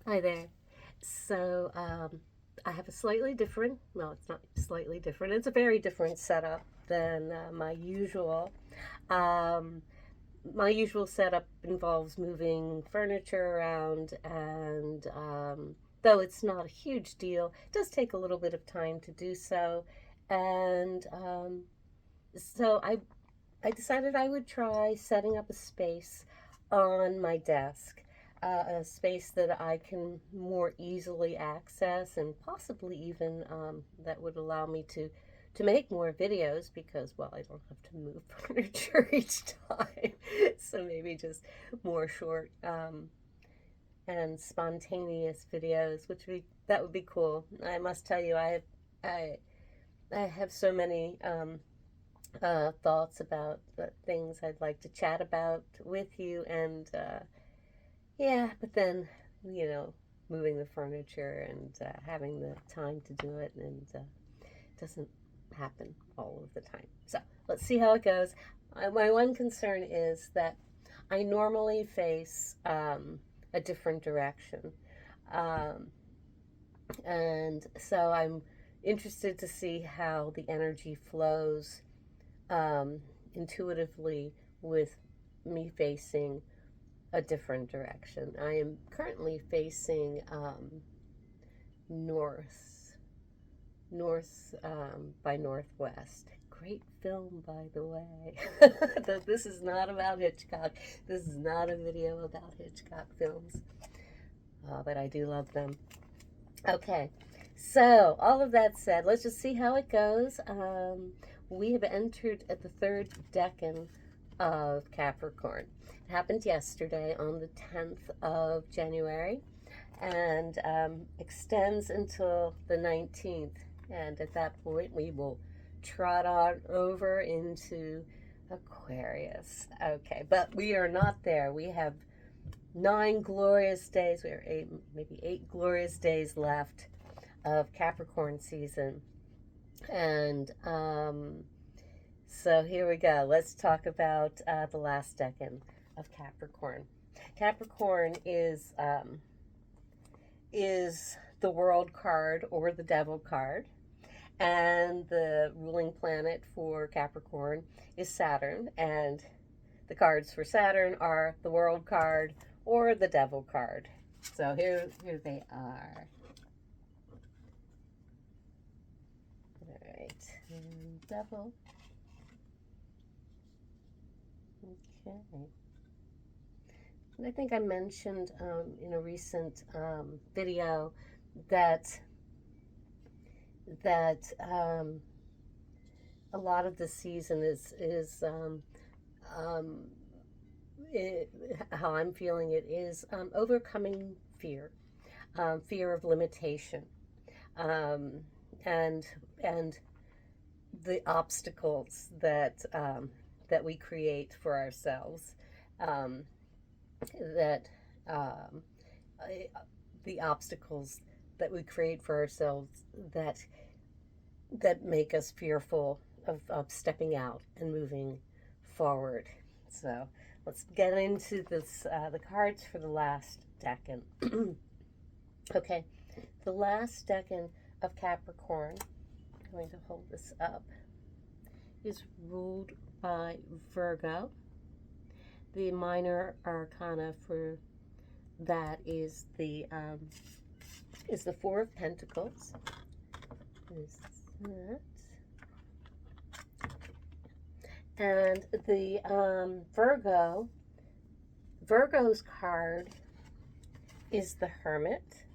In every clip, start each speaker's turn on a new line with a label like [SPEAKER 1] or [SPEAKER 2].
[SPEAKER 1] Hi there. So, I have a slightly different, well, it's not slightly different, it's a very different setup than my usual. Um, my usual setup involves moving furniture around, and though it's not a huge deal, it does take a little bit of time to do so. And so I decided I would try setting up a space on my desk, a space that I can more easily access, and possibly even that would allow me to make more videos because, well, I don't have to move furniture each time. So maybe just more short and spontaneous videos, which would be cool. I must tell you, I I have so many thoughts about the things I'd like to chat about with you. And yeah, but then, you know, moving the furniture and having the time to do it, and doesn't happen all of the time. So let's see how it goes. My one concern is that I normally face a different direction. Um, and so I'm interested to see how the energy flows um, intuitively with me facing a different direction. I am currently facing north, north by northwest. Great film, by the way. This is not about Hitchcock. This is not a video about Hitchcock films, but I do love them. Okay, so all of that said, let's just see how it goes. We have entered at the third decan of Capricorn. It happened yesterday on the 10th of January, and extends until the 19th. And at that point, we will trot on over into Aquarius. Okay, but we are not there. We have 9 glorious days. We are maybe 8 glorious days left of Capricorn season. And so here we go. Let's talk about the last decan of Capricorn. Capricorn is the World card or the Devil card, and the ruling planet for Capricorn is Saturn, and the cards for Saturn are the World card or the Devil card. So here they are. All right, and Devil. Okay. And I think I mentioned in a recent video that that a lot of the season is um, it, how I'm feeling it is overcoming fear, fear of limitation, um, and and the obstacles that we create for ourselves, um, that um, the obstacles that we create for ourselves that make us fearful of stepping out and moving forward. So let's get into this the cards for the last decan. Okay, the last decan of Capricorn, I'm going to hold this up, is ruled by Virgo. The minor arcana for that is the Four of Pentacles. Is that? And the Virgo's card is the Hermit,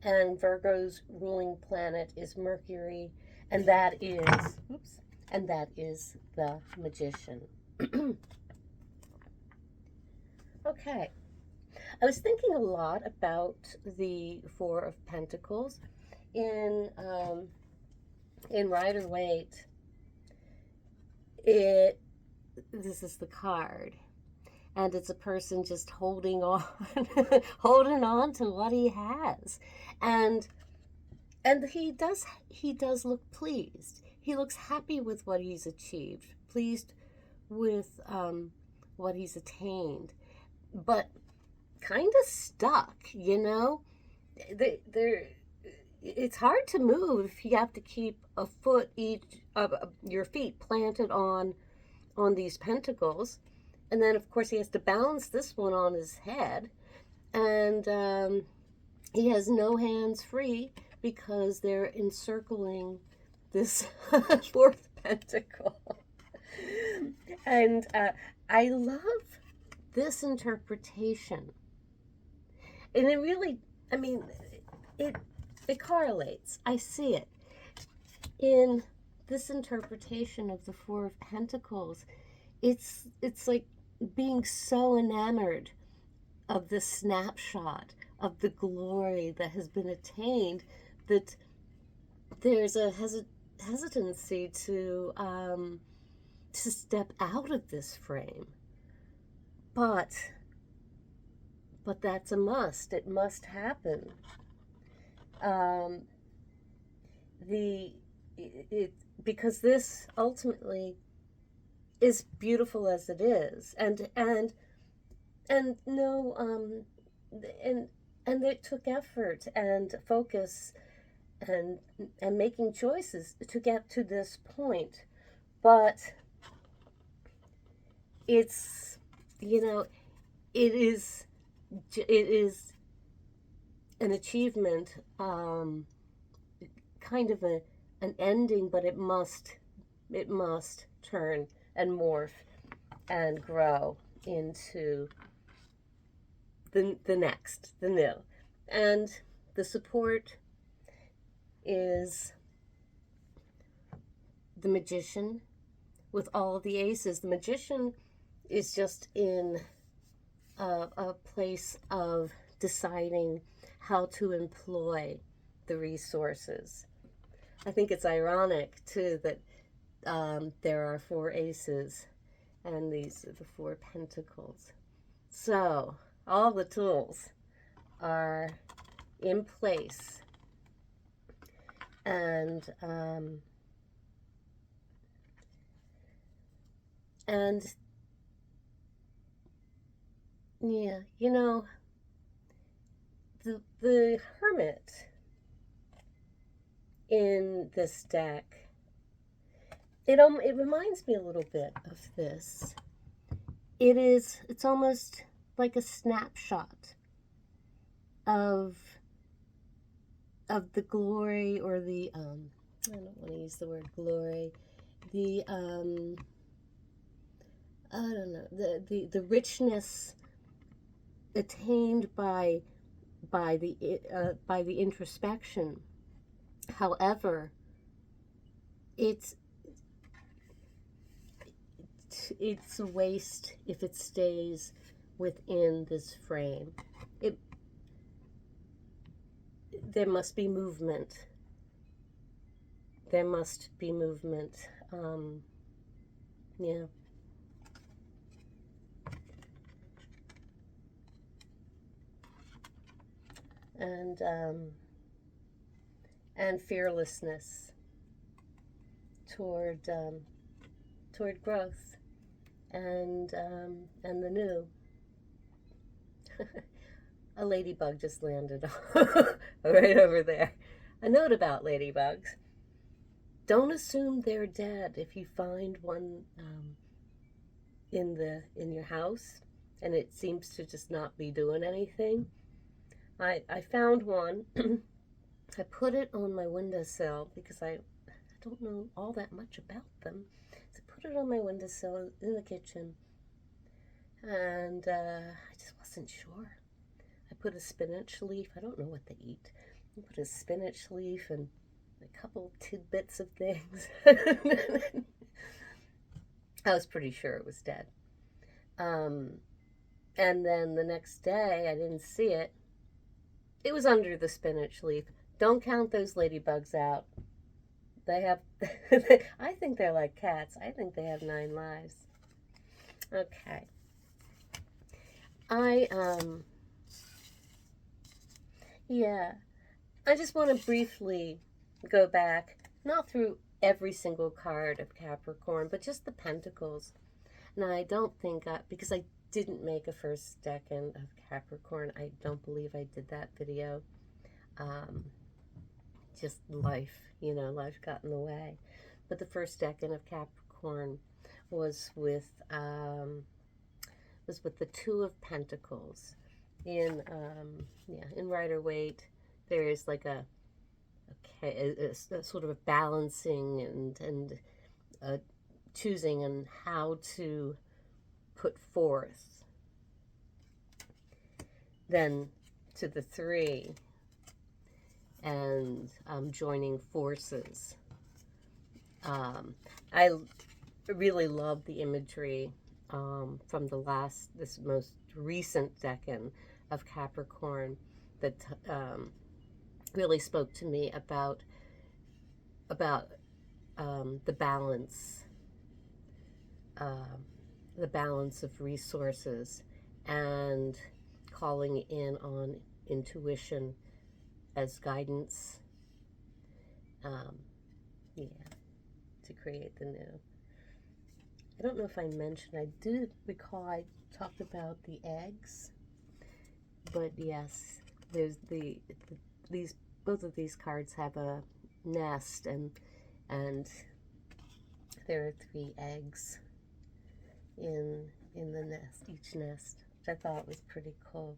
[SPEAKER 1] and Virgo's ruling planet is Mercury, and that is the Magician. Okay, I was thinking a lot about the Four of Pentacles in Rider Waite. This is the card, and it's a person just holding on, holding on to what he has, and he does look pleased. He looks happy with what he's achieved, pleased with what he's attained, but kind of stuck, you know? They're it's hard to move if you have to keep a foot each of your feet planted on these pentacles, and then of course he has to balance this one on his head, and he has no hands free because they're encircling this fourth pentacle. And I love this interpretation, and it really, I mean, it it correlates. I see it in this interpretation of the Four of Pentacles. It's like being so enamored of the snapshot of the glory that has been attained that there's a hesitancy to step out of this frame. But that's a must. It must happen. Because this ultimately is beautiful as it is, and no and it took effort and focus and making choices to get to this point, but it's, you know, it is an achievement, kind of an ending, but it must turn and morph and grow into the next, the new. And the support is the Magician with all the aces. The Magician is just in a place of deciding how to employ the resources. I think it's ironic too that there are four aces and these are the four pentacles. So all the tools are in place, and yeah, you know, the Hermit in this deck, it reminds me a little bit of this. It's almost like a snapshot of the glory, or the I don't want to use the word glory, the I don't know, the richness attained by the introspection. However, it's a waste if it stays within this frame. There must be movement. There must be movement. Yeah. And fearlessness toward growth and the new. A ladybug just landed right over there. A note about ladybugs: don't assume they're dead if you find one in your house and it seems to just not be doing anything. I found one. I put it on my windowsill because I don't know all that much about them. So I put it on my windowsill in the kitchen, and I just wasn't sure. I put a spinach leaf. I don't know what they eat. I put a spinach leaf and a couple tidbits of things. I was pretty sure it was dead. And then the next day, I didn't see it. It was under the spinach leaf. Don't count those ladybugs out. They have, I think they're like cats. I think they have 9 lives. Okay. Yeah. I just want to briefly go back, not through every single card of Capricorn, but just the pentacles. And I don't think, because I didn't make a first decan of Capricorn. I don't believe I did that video. Um, just life, life got in the way. But the first decan of Capricorn was with the Two of Pentacles. In Rider-Waite, there is like a sort of a balancing and choosing and how to put forth. Then to the Three, and joining forces. I really love the imagery from this most recent decan of Capricorn that really spoke to me about the balance, of resources, and calling in on intuition as guidance, to create the new. I don't know if I mentioned, I do recall I talked about the eggs, but yes, there's both of these cards have a nest, and there are 3 eggs in the nest, each nest, which I thought was pretty cool.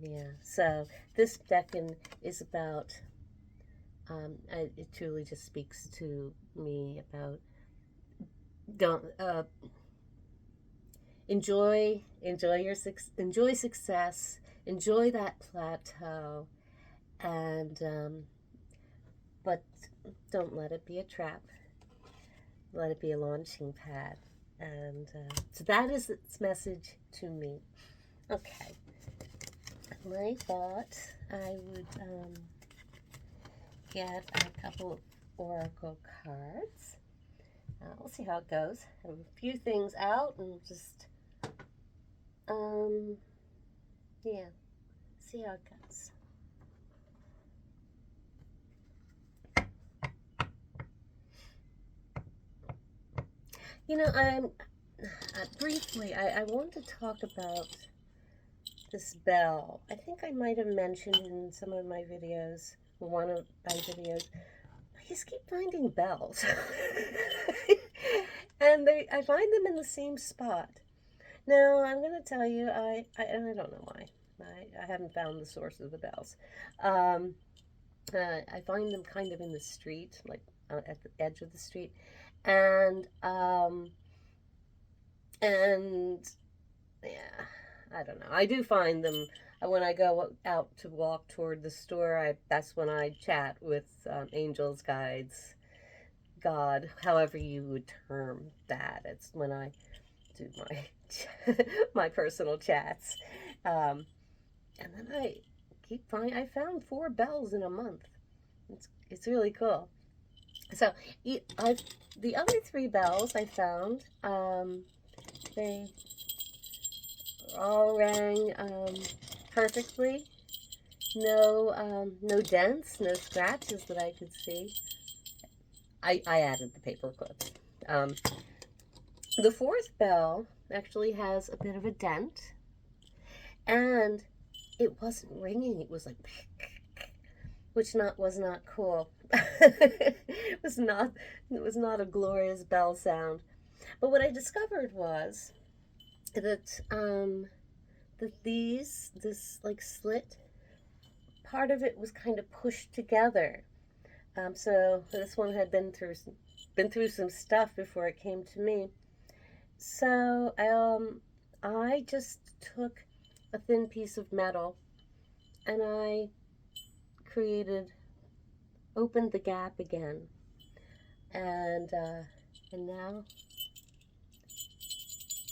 [SPEAKER 1] Yeah, so this decan is about, it truly just speaks to me about enjoy success, enjoy that plateau, and but don't let it be a trap. Let it be a launching pad. And so that is its message to me. Okay. I thought I would get a couple of oracle cards. We'll see how it goes. I have a few things out and just, see how it goes. I'm briefly, I want to talk about this bell. I think I might have mentioned in some of my videos, one of my videos, I just keep finding bells. And I find them in the same spot. Now, I'm going to tell you, I don't know why. I haven't found the source of the bells. I find them kind of in the street, like at the edge of the street. And yeah, I don't know. I do find them when I go out to walk toward the store. That's when I chat with angels, guides, God, however you would term that. It's when I do my my personal chats. And then I found 4 bells in a month. It's really cool. So the other 3 bells I found, they all rang perfectly. No dents, no scratches that I could see. I added the paper clips. The 4th bell actually has a bit of a dent, and it wasn't ringing. It was like, which was not cool. It was not a glorious bell sound. But what I discovered was that this like slit, part of it was kind of pushed together. So this one had been through some stuff before it came to me. So I just took a thin piece of metal and I opened the gap again, and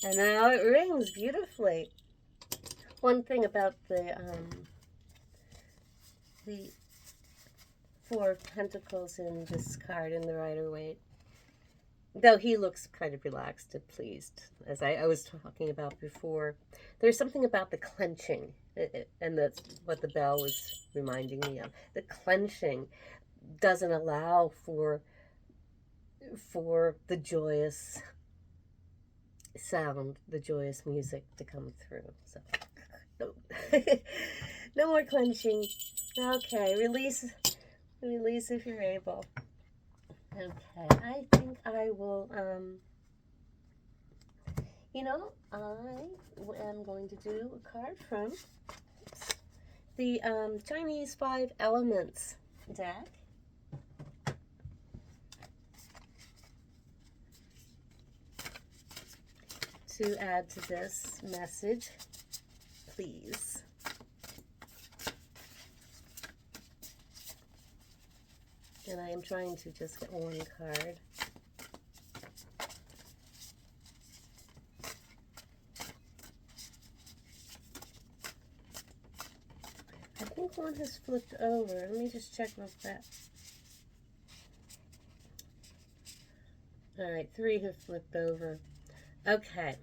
[SPEAKER 1] now it rings beautifully. One thing about the 4 of Pentacles in this card in the Rider-Waite, though he looks kind of relaxed and pleased, as I was talking about before, there's something about the clenching, and that's what the bell was reminding me of. The clenching doesn't allow for for the joyous sound, the joyous music to come through. So, no, no more clenching. Okay, release if you're able. Okay, I think I will, I am going to do a card from the Chinese Five Elements deck. To add to this message, please. And I am trying to just get one card. I think one has flipped over. Let me just check real quick. All right, 3 have flipped over. Okay.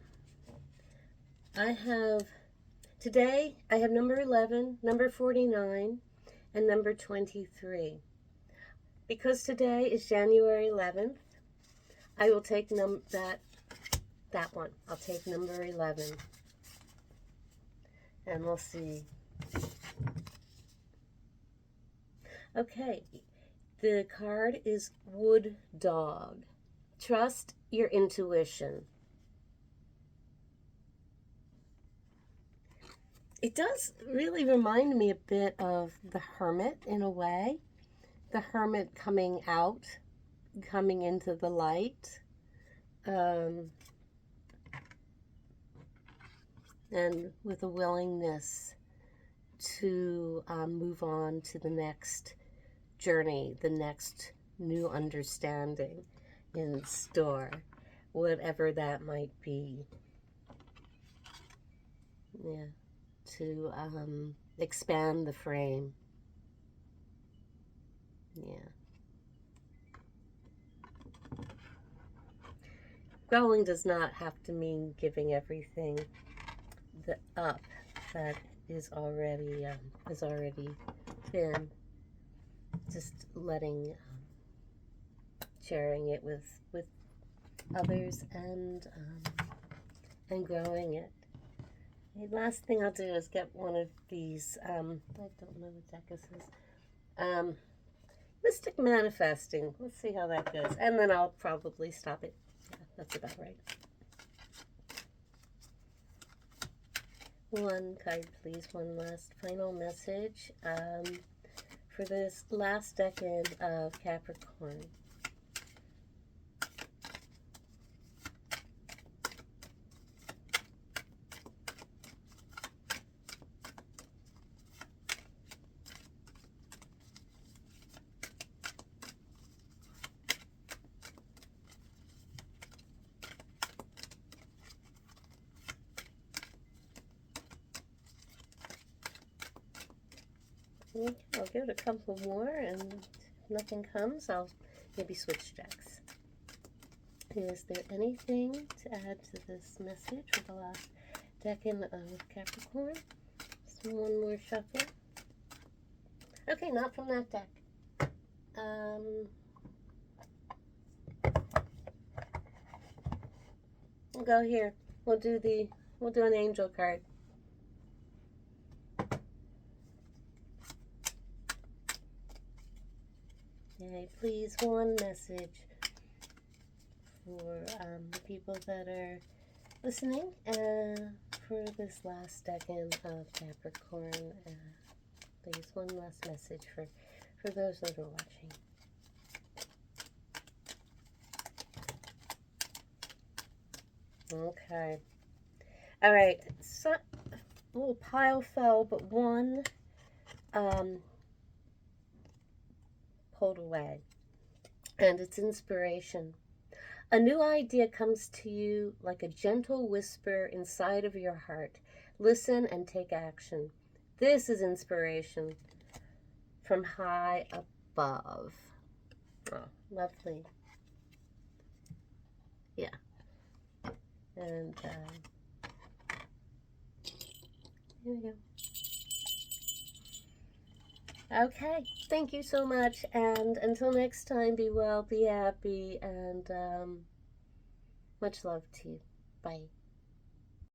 [SPEAKER 1] Today I have number 11, number 49, and number 23. Because today is January 11th, I will take that one. I'll take number 11. And we'll see. Okay. The card is Wood Dog. Trust your intuition. It does really remind me a bit of the Hermit in a way. The Hermit coming out, coming into the light. And with a willingness to move on to the next journey, the next new understanding in store, whatever that might be. Yeah. To expand the frame. Yeah. Growing does not have to mean giving everything up that is already been. Just letting, sharing it with others and growing it. The last thing I'll do is get one of these, I don't know what deck this is, Mystic Manifesting. Let's see how that goes. And then I'll probably stop it. Yeah, that's about right. One card, please. One last final message for this last decade of Capricorn. Okay, I'll give it a couple more, and if nothing comes, I'll maybe switch decks. Is there anything to add to this message for the last decan of Capricorn? Just one more shuffle. Okay, not from that deck. We'll go here. We'll do an angel card. Okay, please, one message for the people that are listening for this last decan of Capricorn. Please, one last message for those that are watching. Okay. All right. So, a little pile fell, but one pulled away. And it's inspiration. A new idea comes to you like a gentle whisper inside of your heart. Listen and take action. This is inspiration from high above. Oh, lovely. Yeah. And here we go. Okay, thank you so much. And until next time, be well, be happy, and much love to you. Bye.